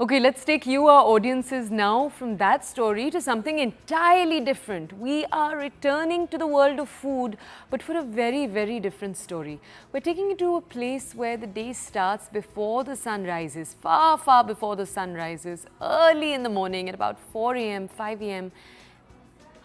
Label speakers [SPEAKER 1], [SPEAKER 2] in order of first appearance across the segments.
[SPEAKER 1] Okay, let's take you, our audiences, now from that story to something entirely different. We are returning to the world of food, but for a very, very different story. We're taking you to a place where the day starts before the sun rises, far, far before the sun rises, early in the morning at about 4 a.m., 5 a.m.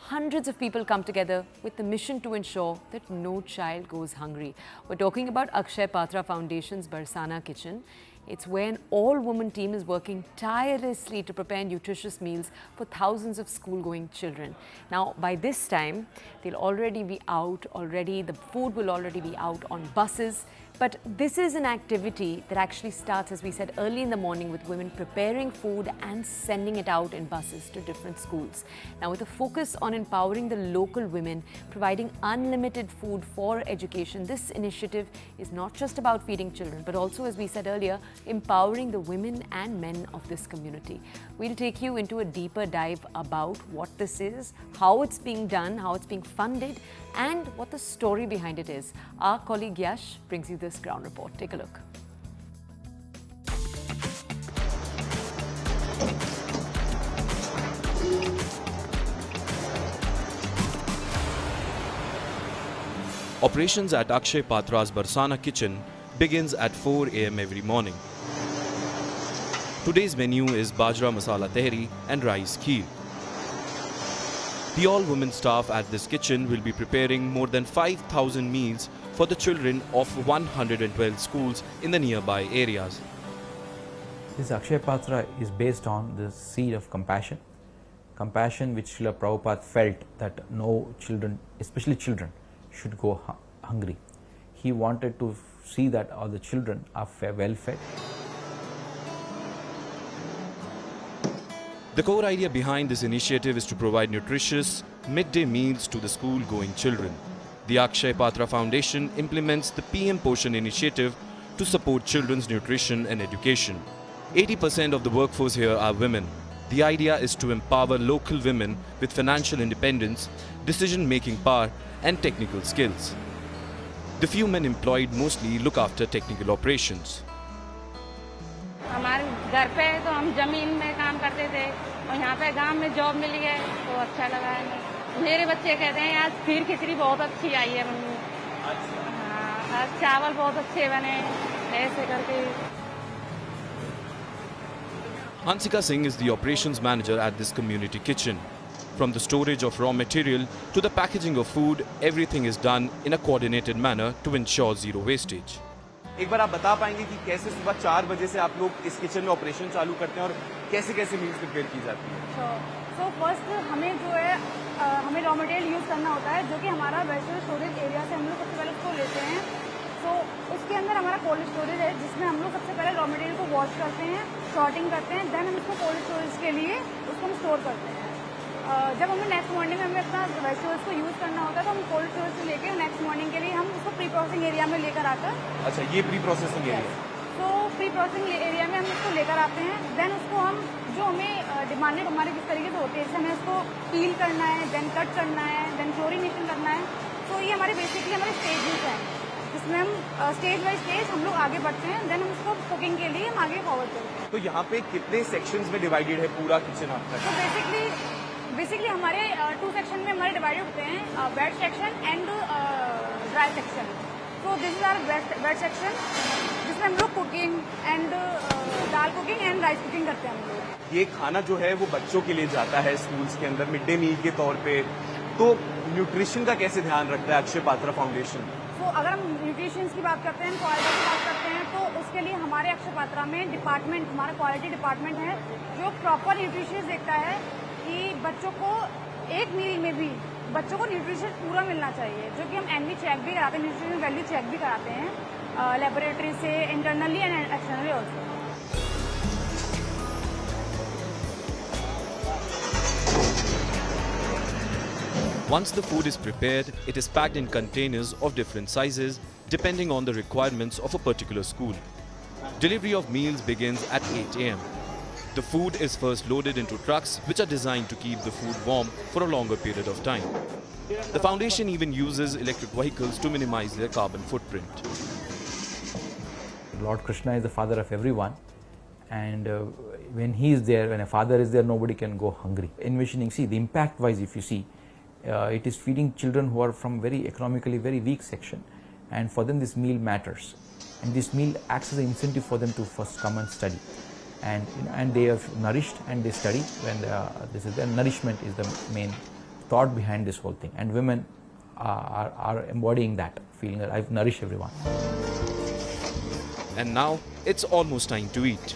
[SPEAKER 1] Hundreds of people come together with the mission to ensure that no child goes hungry. We're talking about Akshay Patra Foundation's Barsana Kitchen. It's where an all-woman team is working tirelessly to prepare nutritious meals for thousands of school-going children. Now, by this time, they'll already be out, the food will already be out on buses. But this is an activity that actually starts, as we said, early in the morning with women preparing food and sending it out in buses to different schools. Now, with a focus on empowering the local women, providing unlimited food for education, this initiative is not just about feeding children, but also, as we said earlier, empowering the women and men of this community. We'll take you into a deeper dive about what this is, how it's being done, how it's being funded, and what the story behind it is. Our colleague Yash brings you this ground report. Take a look.
[SPEAKER 2] Operations at Akshay Patra's Barsana Kitchen begins at 4 a.m. every morning. Today's menu is bajra masala tehri and rice kheer. The all-women staff at this kitchen will be preparing more than 5,000 meals for the children of 112 schools in the nearby areas.
[SPEAKER 3] This Akshay Patra is based on the seed of compassion. Compassion which Srila Prabhupada felt that no children, especially children, should go hungry. He wanted to see that all the children are well fed.
[SPEAKER 2] The core idea behind this initiative is to provide nutritious midday meals to the school-going children. The Akshay Patra Foundation implements the PM Poshan initiative to support children's nutrition and education. 80% of the workforce here are women. The idea is to empower local women with financial independence, decision-making power, and technical skills. The few men employed mostly look after technical operations.
[SPEAKER 4] हमारे घर पे तो हम जमीन में काम करते थे और यहाँ पे गांव में जॉब मिली है तो अच्छा लगा है। मेरे बच्चे कहते हैं आज खीर खिचड़ी बहुत अच्छी आई है मम्मी। हाँ, आज चावल बहुत अच्छे बने ऐसे करके।
[SPEAKER 2] Hansika Singh is the operations manager at this community kitchen. From the storage of raw material to the packaging of food, everything is done in a coordinated manner to ensure zero wastage.
[SPEAKER 5] एक बार आप बता पाएंगे कि कैसे सुबह 4 बजे से आप लोग इस किचन में ऑपरेशन चालू करते हैं और कैसे कैसे मील्स प्रिपेयर की जाती है?
[SPEAKER 6] सो फर्स्ट हमें जो है हमें रॉ मटेरियल यूज़ करना होता है जो कि हमारा वेजिटेबल स्टोरेज एरिया से हम लोग सबसे पहले उसको लेते हैं। तो उसके अंदर हमारा कोल्ड स्टोरेज है जिसमें हम लोग सबसे पहले रॉ मटेरियल को वॉश करते हैं, सॉर्टिंग करते हैं, देन हम उसको कोल्ड स्टोरेज के लिए उसको हम स्टोर करते हैं। जब हमें नेक्स्ट मॉर्निंग में हमें अपना वेजिटेबल्स को यूज़ करना होता है तो हम कोल्ड स्टोरेज से लेकर नेक्स्ट मॉर्निंग के लिए हम उसको प्री प्रोसेसिंग एरिया में लेकर आकर।
[SPEAKER 5] अच्छा, ये प्री प्रोसेसिंग एरिया।
[SPEAKER 6] तो प्री प्रोसेसिंग एरिया में हम उसको लेकर आते हैं, देन उसको हम जो हमें डिमांडेड हमारे किस तरीके से होती है, जैसे हमें उसको पील करना है, देन कट करना है, देन क्लोरीनेशन करना है। तो ये हमारे बेसिकली हमारे स्टेजेस हैं जिसमें हम स्टेज बाय स्टेज हम लोग आगे बढ़ते हैं, देन हम उसको कुकिंग के लिए हम आगे फॉरवर्ड करते हैं।
[SPEAKER 5] तो यहाँ पे कितने सेक्शंस में डिवाइडेड है पूरा किचन आपका?
[SPEAKER 6] तो बेसिकली हमारे 2 सेक्शन में हमारे डिवाइड होते हैं, wet section and dry section. तो this is our wet section जिसमें हम लोग cooking and dal cooking and rice cooking करते हैं हम लोग।
[SPEAKER 5] ये खाना जो है वो बच्चों के लिए जाता है स्कूल्स के अंदर मिड डे मील के तौर पे, तो न्यूट्रिशन का कैसे ध्यान रखता है अक्षय पात्रा फाउंडेशन?
[SPEAKER 6] तो अगर हम न्यूट्रिशन की बात करते हैं, क्वालिटी की बात करते हैं, तो उसके लिए हमारे अक्षय पात्रा में डिपार्टमेंट, हमारा क्वालिटी डिपार्टमेंट है जो प्रॉपर न्यूट्रिशन देखता है कि बच्चों को एक मील में भी बच्चों को न्यूट्रिशन पूरा मिलना चाहिए, जो कि हम एनवी चेक भी कराते हैं, न्यूट्रिशन वैल्यू चेक भी कराते हैं लेबोरेटरी से, internally and externally also.
[SPEAKER 2] Once the food is prepared, it is packed in containers of different sizes depending on the requirements of a particular school. Delivery of meals begins at 8 a.m. The food is first loaded into trucks which are designed to keep the food warm for a longer period of time. The foundation even uses electric vehicles to minimize their carbon footprint.
[SPEAKER 3] Lord Krishna is the father of everyone, and when he is there, when a father is there, nobody can go hungry. Envisioning, see the impact wise, if you see, it is feeding children who are from very economically very weak section, and for them this meal matters, and this meal acts as an incentive for them to first come and study, and they are nourished and they study. When this is their nourishment is the main thought behind this whole thing, and women are embodying that feeling that I've nourished everyone.
[SPEAKER 2] And now it's almost time to eat.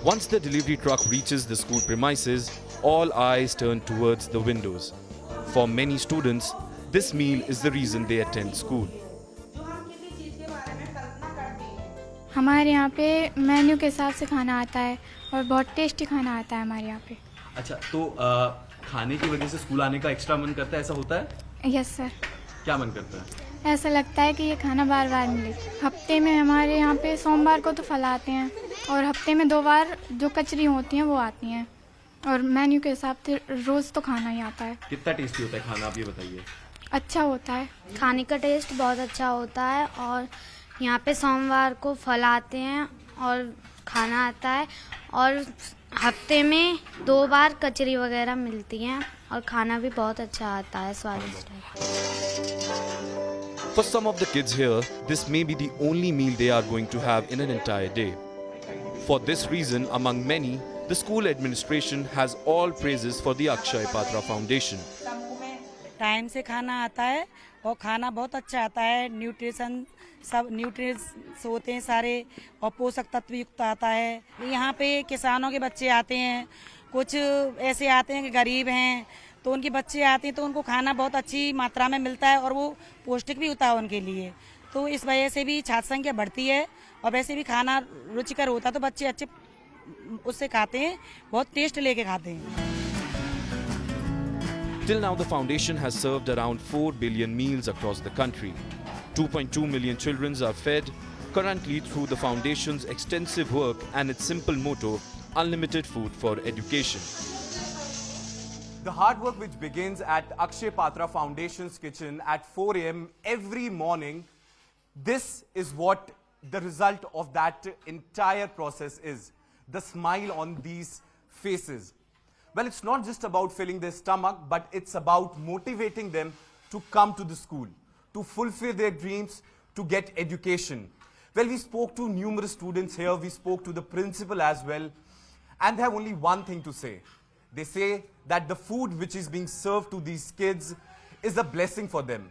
[SPEAKER 2] Once the delivery truck reaches the school premises, all eyes turn towards the windows. For many students, this meal is the reason they attend school.
[SPEAKER 7] हमारे यहाँ पे menu के हिसाब से खाना आता है और बहुत टेस्टी खाना आता है हमारे यहाँ पे।
[SPEAKER 5] अच्छा, तो खाने की वजह से स्कूल आने का एक्स्ट्रा मन करता है, ऐसा होता है?
[SPEAKER 7] Yes sir.
[SPEAKER 5] क्या मन करता है?
[SPEAKER 7] ऐसा लगता है कि ये खाना बार बार मिले। हफ्ते में हमारे यहाँ पे सोमवार को तो फल आते हैं और हफ्ते में 2 बार जो कचरी होती हैं वो आती हैं, और मेन्यू के हिसाब से रोज़ तो खाना ही आता है।
[SPEAKER 5] कितना टेस्टी होता है खाना, आप ये बताइए।
[SPEAKER 7] अच्छा होता है,
[SPEAKER 8] खाने का टेस्ट बहुत अच्छा होता है, और यहाँ पे सोमवार को फल आते हैं और खाना आता है, और हफ्ते में 2 बार कचरी वगैरह मिलती हैं, और खाना भी बहुत अच्छा आता है, स्वादिष्ट है।
[SPEAKER 2] For some of the kids here, this may be the only meal they are going to have in an entire day. For this reason, among many, the school administration has all praises for the Akshay Patra Foundation.
[SPEAKER 9] Time से खाना आता है और खाना बहुत अच्छा आता है, न्यूट्रिशन सब न्यूट्रिएंट्स होते हैं सारे, और पोषक तत्व युक्त आता है। यहाँ पे किसानों के बच्चे आते हैं, कुछ ऐसे आते हैं कि गरीब हैं, तो उनके बच्चे आते हैं तो उनको खाना बहुत अच्छी मात्रा में मिलता है और वो पौष्टिक भी होता है उनके लिए, तो इस वजह से भी छात्र संख्या बढ़ती है, और वैसे भी खाना रुचिकर होता है तो बच्चे अच्छे उससे खाते हैं, बहुत टेस्ट लेके खाते हैं।
[SPEAKER 2] Till now, the foundation has served around 4 billion meals across the country. 2.2 million children are fed currently through the foundation's extensive work and its simple motto, unlimited food for education.
[SPEAKER 5] The hard work which begins at Akshay Patra Foundation's kitchen at 4 a.m. every morning, this is what the result of that entire process is. The smile on these faces. Well, it's not just about filling their stomach, but it's about motivating them to come to the school, to fulfill their dreams, to get education. Well, we spoke to numerous students here, we spoke to the principal as well, and they have only one thing to say. They say that the food which is being served to these kids is a blessing for them.